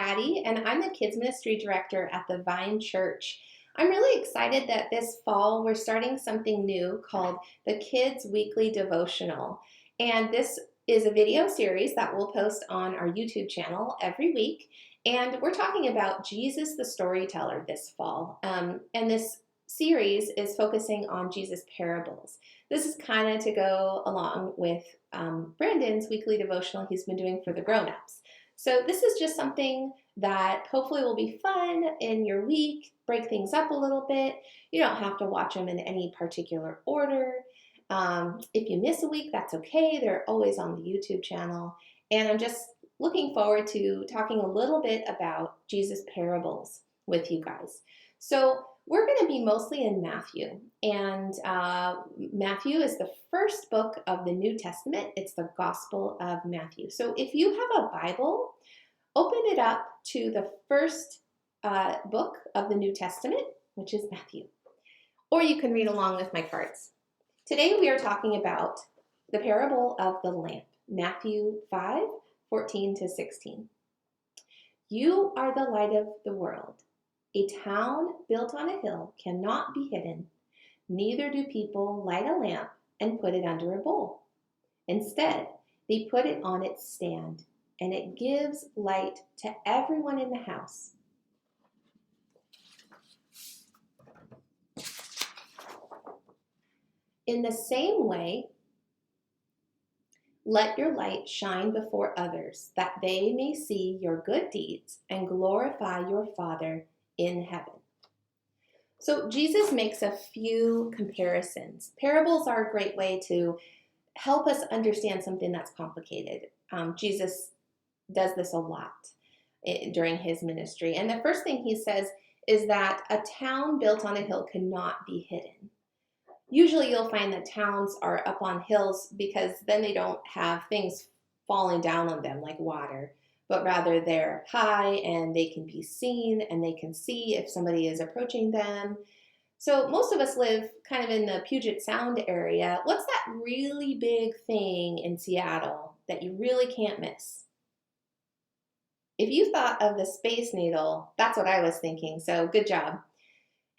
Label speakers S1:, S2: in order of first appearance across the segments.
S1: Addie, and I'm the Kids Ministry Director at the Vine Church. I'm really excited that this fall we're starting something new called the Kids Weekly Devotional. And this is a video series that we'll post on our YouTube channel every week. And we're talking about Jesus the Storyteller this fall. And this series is focusing on Jesus' parables. This is kind of to go along with Brandon's weekly devotional he's been doing for the grown-ups. So this is just something that hopefully will be fun in your week, break things up a little bit. You don't have to watch them in any particular order. If you miss a week, that's okay. They're always on the YouTube channel. And I'm just looking forward to talking a little bit about Jesus' parables with you guys. So we're going to be mostly in Matthew, and Matthew is the first book of the New Testament. It's the Gospel of Matthew. So if you have a Bible, open it up to the first book of the New Testament, which is Matthew. Or you can read along with my cards. Today we are talking about the parable of the lamp, Matthew 5:14-16. You are the light of the world. A town built on a hill cannot be hidden. Neither do people light a lamp and put it under a bowl. Instead, they put it on its stand, and it gives light to everyone in the house. In the same way, let your light shine before others, that they may see your good deeds and glorify your Father in heaven. So Jesus makes a few comparisons. Parables are a great way to help us understand something that's complicated. Jesus does this a lot during his ministry. And the first thing he says is that a town built on a hill cannot be hidden. Usually you'll find that towns are up on hills because then they don't have things falling down on them like water, but rather they're high and they can be seen and they can see if somebody is approaching them. So most of us live kind of in the Puget Sound area. What's that really big thing in Seattle that you really can't miss? If you thought of the Space Needle, that's what I was thinking, so good job.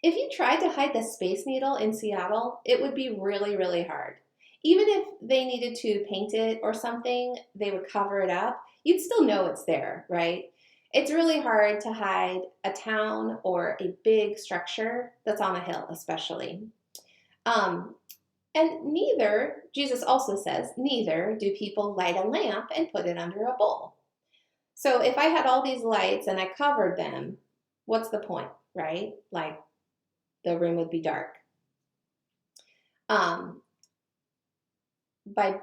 S1: If you tried to hide the Space Needle in Seattle, it would be really, really hard. Even if they needed to paint it or something, they would cover it up, you'd still know it's there, right? It's really hard to hide a town or a big structure that's on a hill, especially. And neither, Jesus also says, neither do people light a lamp and put it under a bowl. So if I had all these lights and I covered them, what's the point, right? Like the room would be dark. By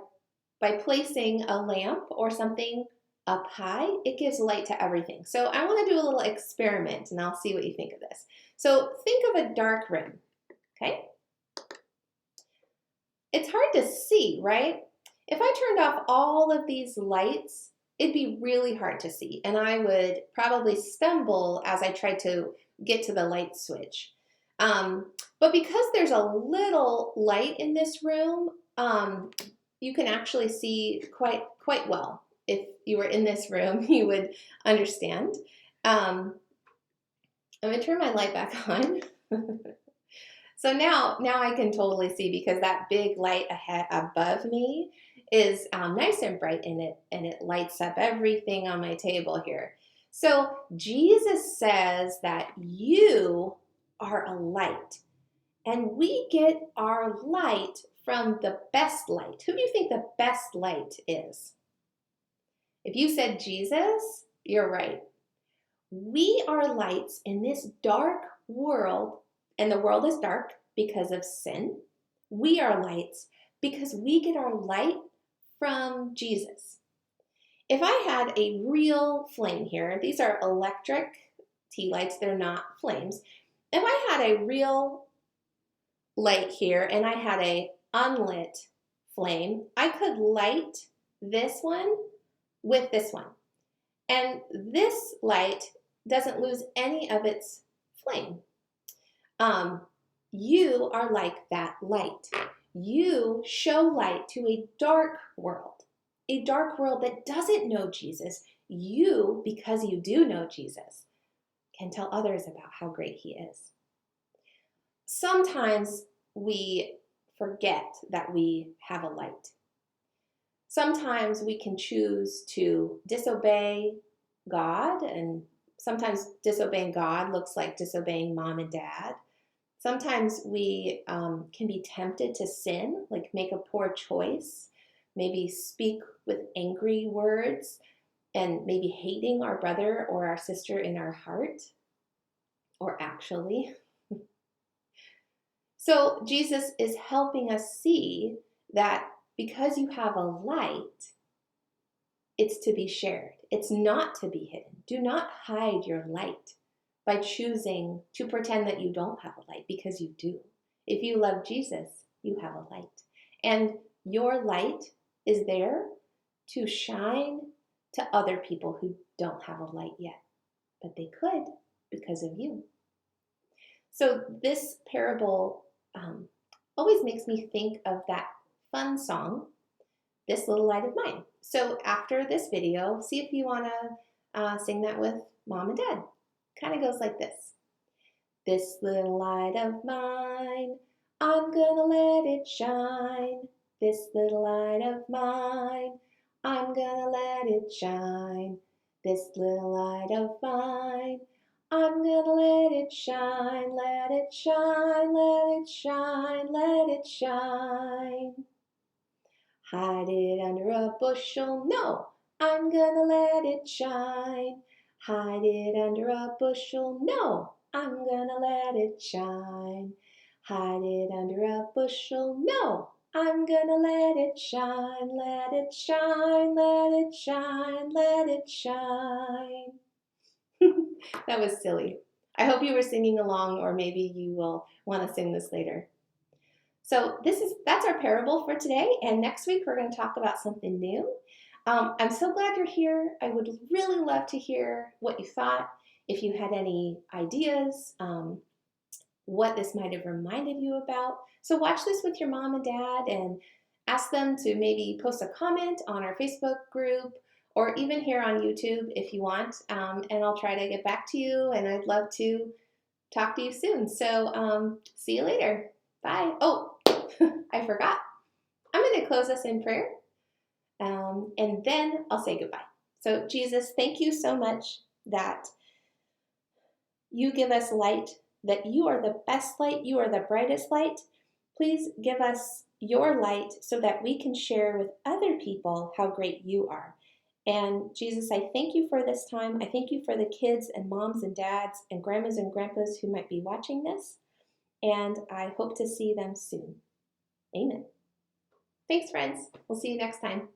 S1: placing a lamp or something up high, it gives light to everything. So I want to do a little experiment and I'll see what you think of this. So think of a dark room, okay? It's hard to see, right? If I turned off all of these lights, it'd be really hard to see. And I would probably stumble as I tried to get to the light switch. But because there's a little light in this room, you can actually see quite well. If you were in this room, you would understand. I'm going to turn my light back on. So now I can totally see because that big light ahead above me is nice and bright in it, and it lights up everything on my table here. So Jesus says that you are a light, and we get our light from the best light. Who do you think the best light is? If you said Jesus, you're right. We are lights in this dark world, and the world is dark because of sin. We are lights because we get our light from Jesus. If I had a real flame here, these are electric tea lights, they're not flames. If I had a real light here and I had a unlit flame, I could light this one with this one. And this light doesn't lose any of its flame. You are like that light. You show light to a dark world that doesn't know Jesus. you, because you do know Jesus, can tell others about how great he is. Sometimes we forget that we have a light. Sometimes we can choose to disobey God, and sometimes disobeying God looks like disobeying mom and dad. Sometimes we can be tempted to sin, like make a poor choice, maybe speak with angry words, and maybe hating our brother or our sister in our heart, or actually. So Jesus is helping us see that because you have a light, it's to be shared. It's not to be hidden. Do not hide your light by choosing to pretend that you don't have a light, because you do. If you love Jesus, you have a light. And your light is there to shine to other people who don't have a light yet, but they could because of you. So this parable always makes me think of that fun song, This Little Light of Mine. So after this video, see if you want to sing that with mom and dad. Kind of goes like this. This little light of mine, I'm gonna let it shine. This little light of mine, I'm gonna let it shine. This little light of mine, I'm gonna let it shine, let it shine, let it shine, let it shine. Hide it under a bushel, no, I'm gonna let it shine. Hide it under a bushel, no, I'm gonna let it shine. Hide it under a bushel, no, I'm gonna let it shine, let it shine, let it shine, let it shine. That was silly. I hope you were singing along, or maybe you will want to sing this later. So that's our parable for today, and next week we're going to talk about something new. I'm so glad you're here. I would really love to hear what you thought, if you had any ideas, what this might have reminded you about. So watch this with your mom and dad and ask them to maybe post a comment on our Facebook group, or even here on YouTube if you want, and I'll try to get back to you, and I'd love to talk to you soon. So see you later. Bye. Oh, I forgot. I'm going to close us in prayer, and then I'll say goodbye. So Jesus, thank you so much that you give us light, that you are the best light, you are the brightest light. Please give us your light so that we can share with other people how great you are. And Jesus, I thank you for this time. I thank you for the kids and moms and dads and grandmas and grandpas who might be watching this. And I hope to see them soon. Amen. Thanks, friends. We'll see you next time.